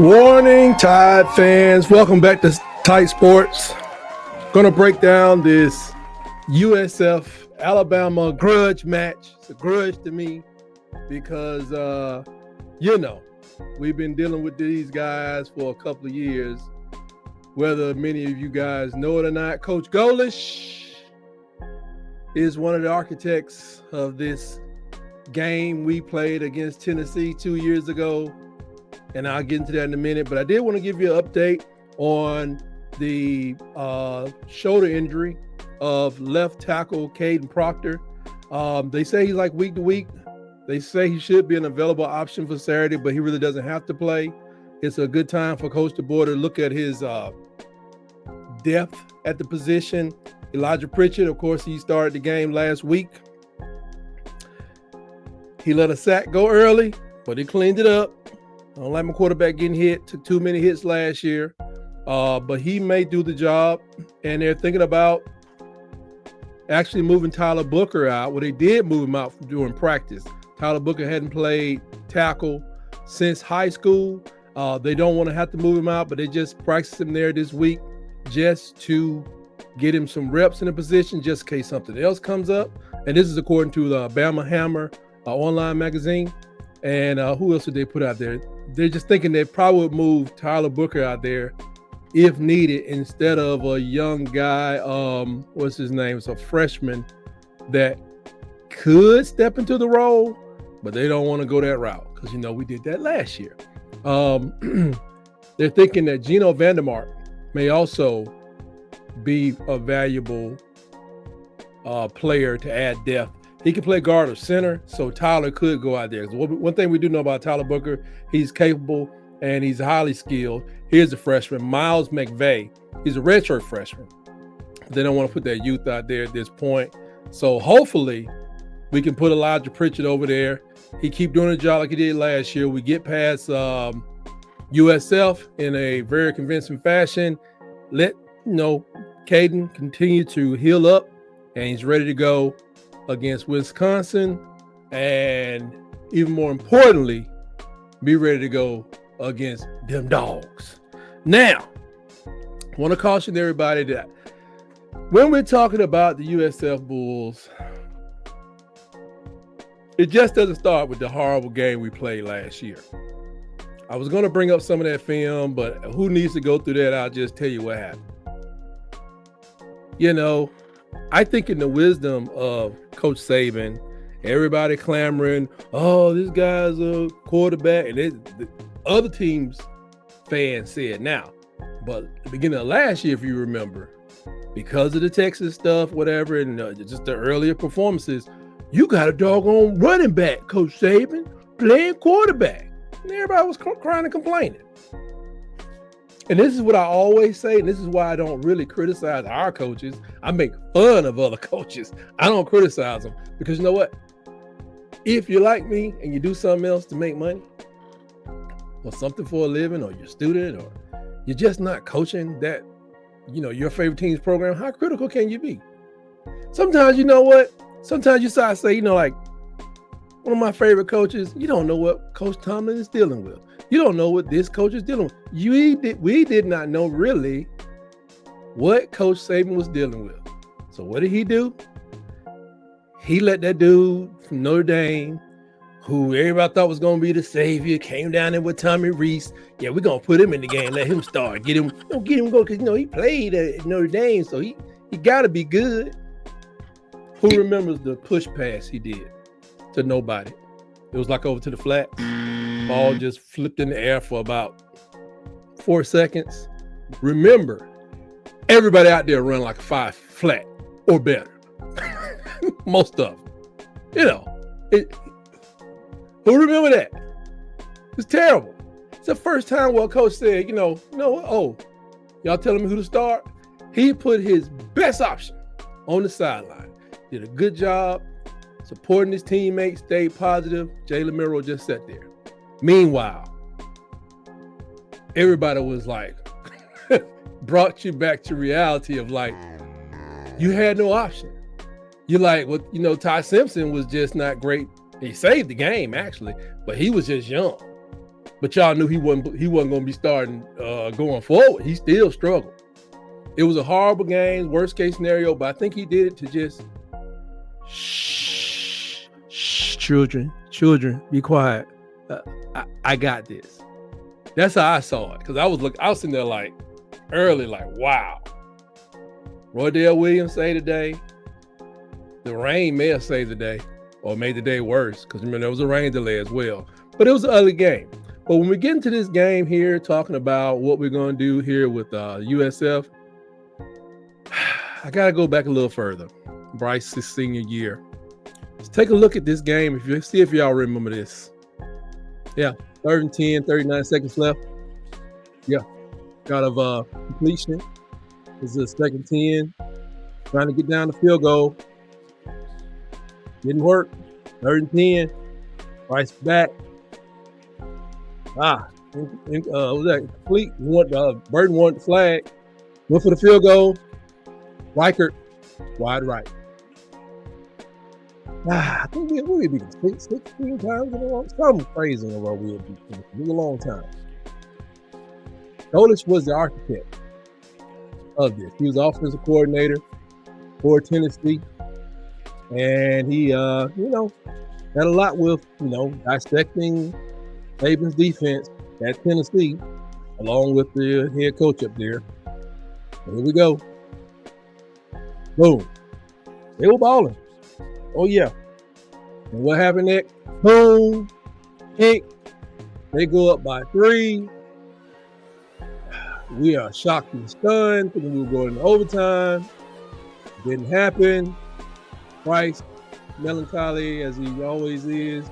Warning, Tide fans. Welcome back to Tide Sports. Going to break down this USF Alabama grudge match. It's a grudge to me because, we've been dealing with these guys for a couple of years. Whether many of you guys know it or not, Coach Golish is one of the architects of this game we played against Tennessee 2 years ago. And I'll get into that in a minute. But I did want to give you an update on the shoulder injury of left tackle Caden Proctor. They say he's like week to week. They say he should be an available option for Saturday, but he really doesn't have to play. It's a good time for Coach DeBoer to look at his depth at the position. Elijah Pritchett, of course, he started the game last week. He let a sack go early, but he cleaned it up. I don't like my quarterback getting hit. Took too many hits last year. But he may do the job. And they're thinking about actually moving Tyler Booker out. Well, they did move him out during practice. Tyler Booker hadn't played tackle since high school. They don't want to have to move him out, but they just practiced him there this week just to get him some reps in the position, just in case something else comes up. And this is according to the Bama Hammer online magazine. And who else did they put out there? They're just thinking they probably would move Tyler Booker out there if needed instead of a young guy, what's his name? It's a freshman that could step into the role, but they don't want to go that route because, we did that last year. They're thinking that Geno Vandermark may also be a valuable player to add depth. He can play guard or center, so Tyler could go out there. One thing we do know about Tyler Booker, he's capable and he's highly skilled. Here's a freshman, Miles McVay. He's a redshirt freshman. They don't want to put that youth out there at this point. So hopefully we can put Elijah Pritchett over there. He keep doing the job like he did last year. We get past USF in a very convincing fashion. Let Caden continue to heal up, and he's ready to go against Wisconsin, and even more importantly, be ready to go against them dogs. Now, I want to caution everybody that when we're talking about the USF Bulls, it just doesn't start with the horrible game we played last year. I was going to bring up some of that film, but who needs to go through that? I'll just tell you what happened. I think in the wisdom of Coach Saban, everybody clamoring, oh, this guy's a quarterback. And the other teams' fans said now. But at the beginning of last year, if you remember, because of the Texas stuff, whatever, and just the earlier performances, you got a doggone running back, Coach Saban, playing quarterback. And everybody was crying and complaining. And this is what I always say, and this is why I don't really criticize our coaches. I make fun of other coaches. I don't criticize them because you know what? If you're like me and you do something else to make money or something for a living, or you're a student, or you're just not coaching that, your favorite team's program, how critical can you be? Sometimes, sometimes you say, like one of my favorite coaches, you don't know what Coach Tomlin is dealing with. You don't know what this coach is dealing with. We did not know really what Coach Saban was dealing with. So what did he do? He let that dude from Notre Dame, who everybody thought was going to be the savior, came down there with Tommy Rees. Yeah, we're going to put him in the game, let him start, get him go, because he played at Notre Dame, so he got to be good. Who remembers the push pass he did to nobody? It was like over to the flat. Ball just flipped in the air for about 4 seconds. Remember, everybody out there run like a 5 flat or better. Most of them. Who remember that? It's terrible. It's the first time where coach said, y'all telling me who to start? He put his best option on the sideline. Did a good job supporting his teammates, stayed positive. Jalen Milroe just sat there. Meanwhile, everybody was like, brought you back to reality of like, you had no option. You're like, well, Ty Simpson was just not great. He saved the game, actually, but he was just young. but y'all knew he wasn't going to be starting going forward. He still struggled. It was a horrible game, worst case scenario, but I think he did it to just shh, children, be quiet. I got this. That's how I saw it, because I was sitting there like early, like, wow. Roydell Williams saved the day. The rain may have saved the day or made the day worse, because remember there was a rain delay as well. But it was an ugly game. But when we get into this game here, talking about what we're going to do here with USF, I got to go back a little further. Bryce's senior year. Let's take a look at this game. See if y'all remember this. Yeah, 3rd and 10, 39 seconds left. Yeah, got a completion. This is a 2nd and 10. Trying to get down the field goal. Didn't work. 3rd and 10. Bryce back. Was that complete? Burton wanted the flag. Went for the field goal. Reichert, wide right. I think we'll be 16 times in a row. Something crazy in a row we'll be. It was a long time. Golich was the architect of this. He was offensive coordinator for Tennessee. And he, had a lot with, dissecting Saban's defense at Tennessee, along with the head coach up there. Here we go. Boom. They were balling. Oh, yeah. And what happened next? Boom. Kick. They go up by 3. We are shocked and stunned, thinking we were going to overtime. Didn't happen. Price, melancholy as he always is.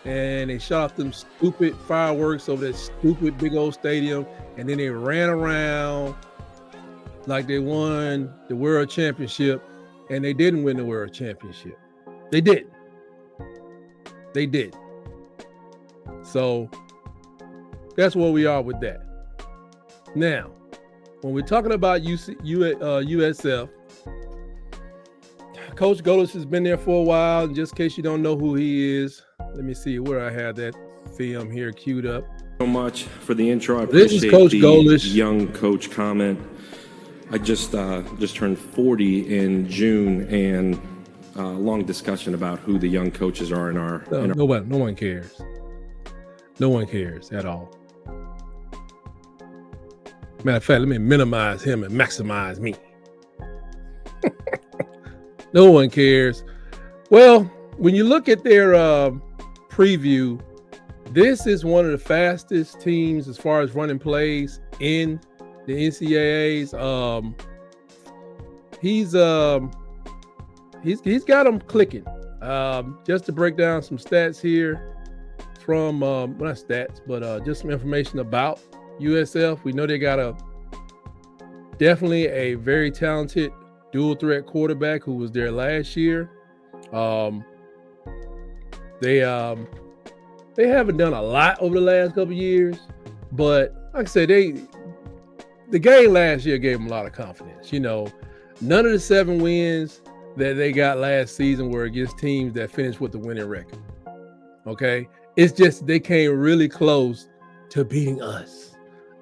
And they shot them stupid fireworks over that stupid big old stadium. And then they ran around like they won the world championship, and they didn't win the world championship. They did. So that's where we are with that. Now, when we're talking about USF, Coach Golich has been there for a while. And just in case you don't know who he is, let me see where I have that film here queued up. So much for the intro. I appreciate Coach Golich. Young coach comment. I just turned 40 in June, and long discussion about who the young coaches are in our. No one cares. No one cares at all. Matter of fact, let me minimize him and maximize me. No one cares. Well, when you look at their preview, this is one of the fastest teams as far as running plays in the NCAAs. He's got them clicking. Just to break down some stats here from not stats, but just some information about USF. We know they got definitely a very talented dual threat quarterback who was there last year. They haven't done a lot over the last couple of years, but like I said, the game last year gave them a lot of confidence. None of the 7 wins that they got last season were against teams that finished with the winning record. Okay? It's just they came really close to beating us.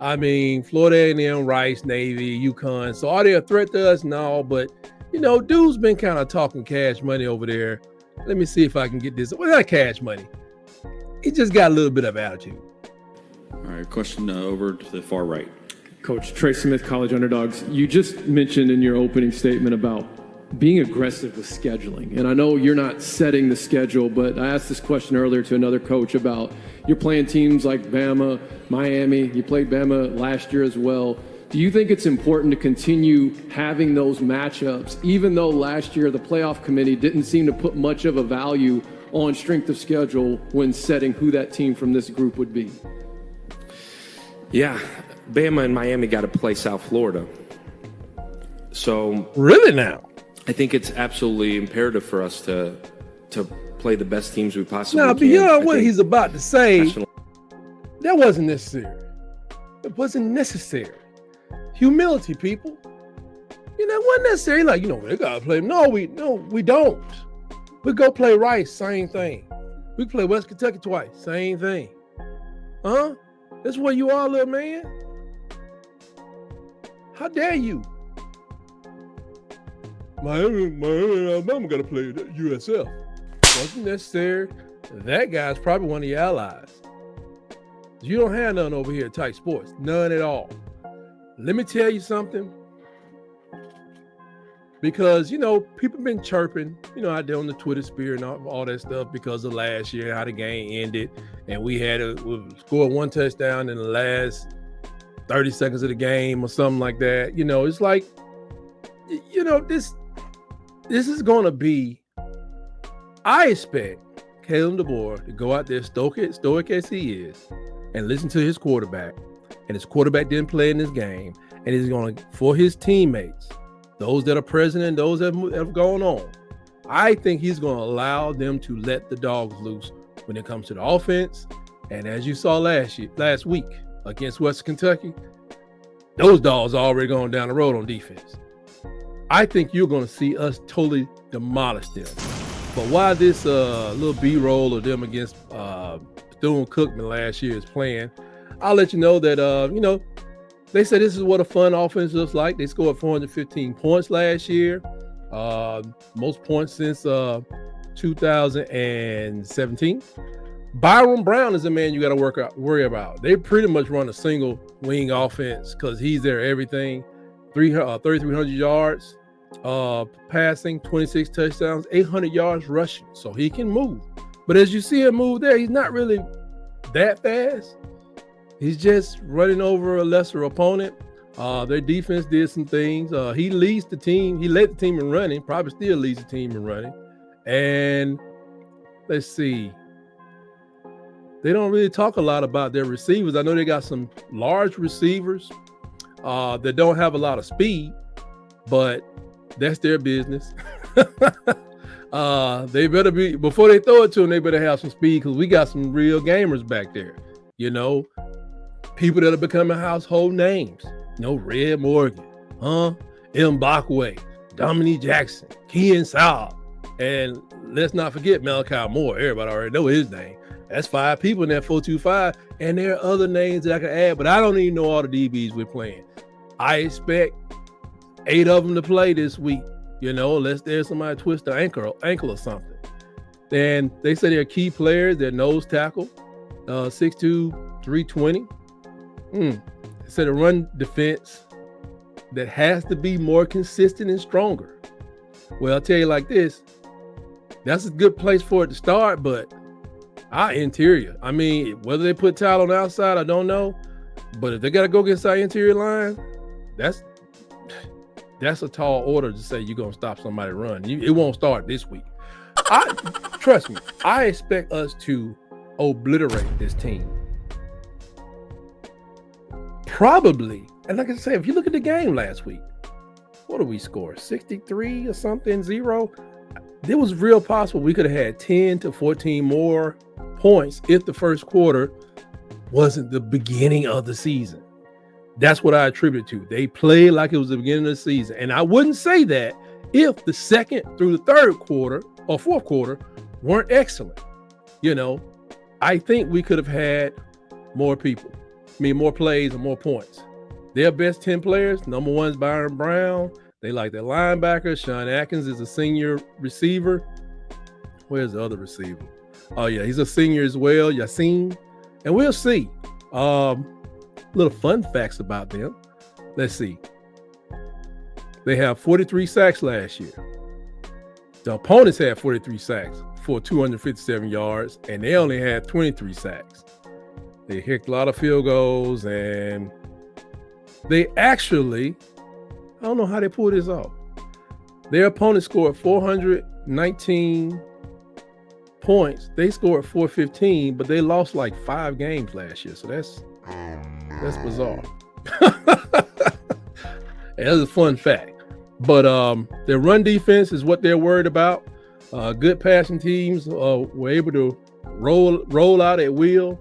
I mean, Florida A&M, Rice, Navy, UConn. So are they a threat to us? No, but, dude's been kind of talking cash money over there. Let me see if I can get this. Well, not cash money. He just got a little bit of attitude. All right, question over to the far right. Coach Trey Smith, College Underdogs. You just mentioned in your opening statement about being aggressive with scheduling. And I know you're not setting the schedule, but I asked this question earlier to another coach about you're playing teams like Bama, Miami. You played Bama last year as well. Do you think it's important to continue having those matchups, even though last year the playoff committee didn't seem to put much of a value on strength of schedule when setting who that team from this group would be? Yeah, Bama and Miami got to play South Florida. So really now? I think it's absolutely imperative for us to play the best teams we possibly can. Now, beyond what he's about to say, that wasn't necessary. It wasn't necessary. Humility, people. It wasn't necessary. Like, they gotta play. No, we don't. We go play Rice, same thing. We play West Kentucky twice, same thing. Huh? That's where you are, little man. How dare you? Miami, Alabama got to play USF. Wasn't necessary. That guy's probably one of your allies. You don't have none over here at Tyke Sports. None at all. Let me tell you something. Because, people been chirping, out there on the Twitter sphere and all that stuff because of last year, how the game ended. And we scored one touchdown in the last 30 seconds of the game or something like that. It's like, this is going to be, I expect KALEN DEBOER to go out there, stoic as he is, and listen to his quarterback. And his quarterback didn't play in this game. And he's going to, for his teammates, those that are present and those that have gone on, I think he's going to allow them to let the dogs loose when it comes to the offense. And as you saw last week against Western Kentucky, those dogs are already going down the road on defense. I think you're going to see us totally demolish them. But while this little B-roll of them against Bethune-Cookman last year is playing, I'll let you know that, they said this is what a fun offense looks like. They scored 415 points last year, most points since 2017. Byron Brown is a man you got to worry about. They pretty much run a single wing offense because he's their everything. 3,300 yards passing, 26 touchdowns, 800 yards rushing. So he can move. But as you see him move there, he's not really that fast. He's just running over a lesser opponent. Their defense did some things. He leads the team. He led the team in running, probably still leads the team in running. And let's see. They don't really talk a lot about their receivers. I know they got some large receivers that don't have a lot of speed, but that's their business. They better be, before they throw it to them, they better have some speed because we got some real gamers back there. People that are becoming household names. Red Morgan, Mbakwe, Dominique Jackson, Kean Saab, and let's not forget Malachi Moore. Everybody already know his name. That's 5 people in that 425, and there are other names that I can add, but I don't even know all the DBs we're playing. I expect 8 of them to play this week, unless there's somebody twist their ankle or something. And they say they're key players. They're nose tackle, 6'2", 320. They said a run defense that has to be more consistent and stronger. Well, I'll tell you like this, that's a good place for it to start, but our interior, whether they put Tyler on the outside, I don't know, but if they got to go against our interior line, that's a tall order to say you're going to stop somebody run. It won't start this week. Trust me, I expect us to obliterate this team. Probably, and like I said, if you look at the game last week, what did we score? 63 or something, 0? It was real possible we could have had 10 to 14 more points if the first quarter wasn't the beginning of the season. That's what I attribute to. They played like it was the beginning of the season. And I wouldn't say that if the second through the third quarter or fourth quarter weren't excellent. I think we could have had more people. More plays and more points. Their best 10 players, number 1 is Byron Brown. They like their linebacker. Sean Atkins is a senior receiver. Where's the other receiver? Oh, yeah, he's a senior as well, Yassine. And we'll see. Little fun facts about them. Let's see. They have 43 sacks last year. The opponents had 43 sacks for 257 yards, and they only had 23 sacks. They kicked a lot of field goals, and they actually, I don't know how they pulled this off. Their opponent scored 419 points. They scored 415, but they lost like 5 games last year. So that's bizarre. That's a fun fact. But their run defense is what they're worried about. Good passing teams were able to roll out at will.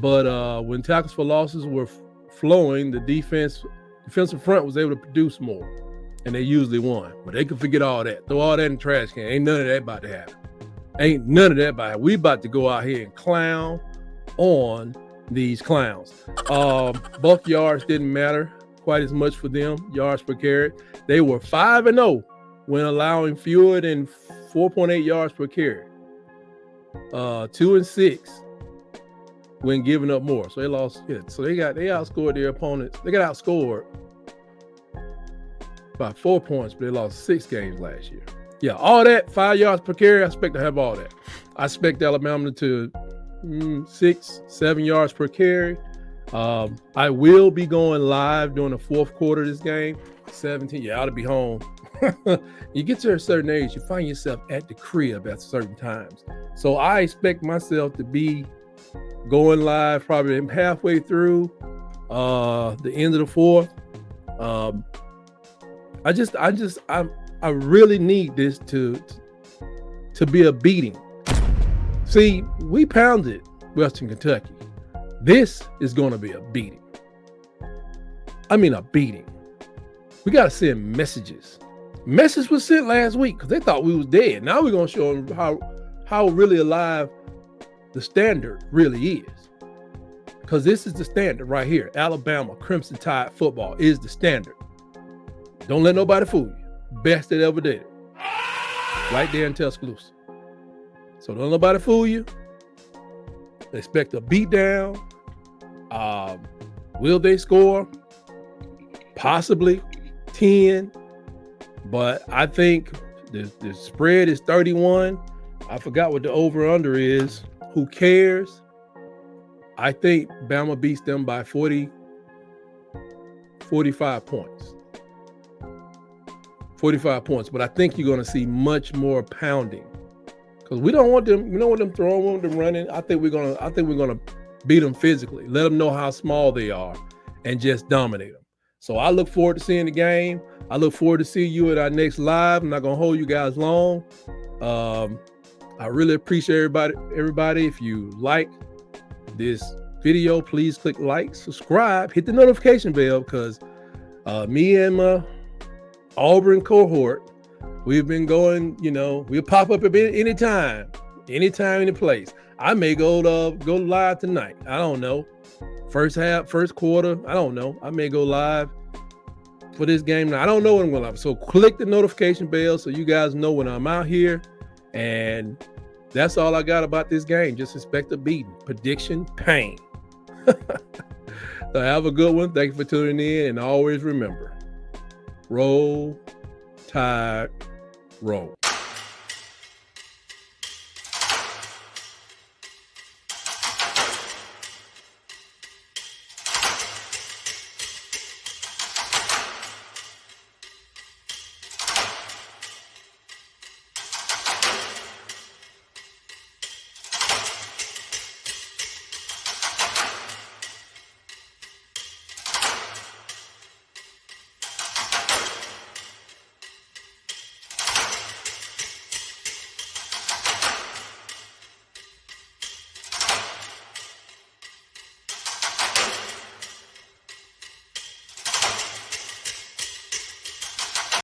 But when tackles for losses were flowing, the defensive front was able to produce more, and they usually won. But they could forget all that. Throw all that in the trash can. Ain't none of that about to happen. Ain't none of that about to happen. We about to go out here and clown on these clowns. Bulk yards didn't matter quite as much for them, yards per carry. They were 5-0 when allowing fewer than 4.8 yards per carry. 2-6 when giving up more. So they lost. Yeah, so they outscored their opponents. They got outscored by 4 points, but they lost 6 games last year. Yeah, all that 5 yards per carry. I expect to have all that. I expect Alabama to 6-7 yards per carry. I will be going live during the fourth quarter of this game. 17. Yeah, I ought to be home. You get to a certain age, you find yourself at the crib at certain times. So I expect myself to be going live probably halfway through the end of the fourth. I really need this to be a beating. See, we pounded Western Kentucky. This is going to be a beating. I mean, a beating. We got to send messages. Message was sent last week because they thought we was dead. Now we're going to show them how really alive the standard really is. Because this is the standard right here. Alabama Crimson Tide football is the standard. Don't let nobody fool you. Best that ever did it. Right there in Tuscaloosa. So don't let nobody fool you. Expect a beat down. Will they score? Possibly 10. But I think the spread is 31. I forgot what the over-under is. Who cares? I think Bama beats them by 45 points. 45 points. But I think you're going to see much more pounding. Because we don't want them, throwing, we want them running. I think we're gonna beat them physically. Let them know how small they are and just dominate them. So I look forward to seeing the game. I look forward to seeing you at our next live. I'm not gonna hold you guys long. I really appreciate everybody. If you like this video, please click like, subscribe, hit the notification bell, because me and my Auburn cohort, we've been going, we'll pop up anytime, any place. I may go live tonight. I don't know. First quarter, I don't know. I may go live for this game. Now, I don't know when I'm going live. So click the notification bell so you guys know when I'm out here. And that's all I got about this game. Just expect a beating. Prediction, pain. So have a good one. Thank you for tuning in. And always remember, roll, tide, roll.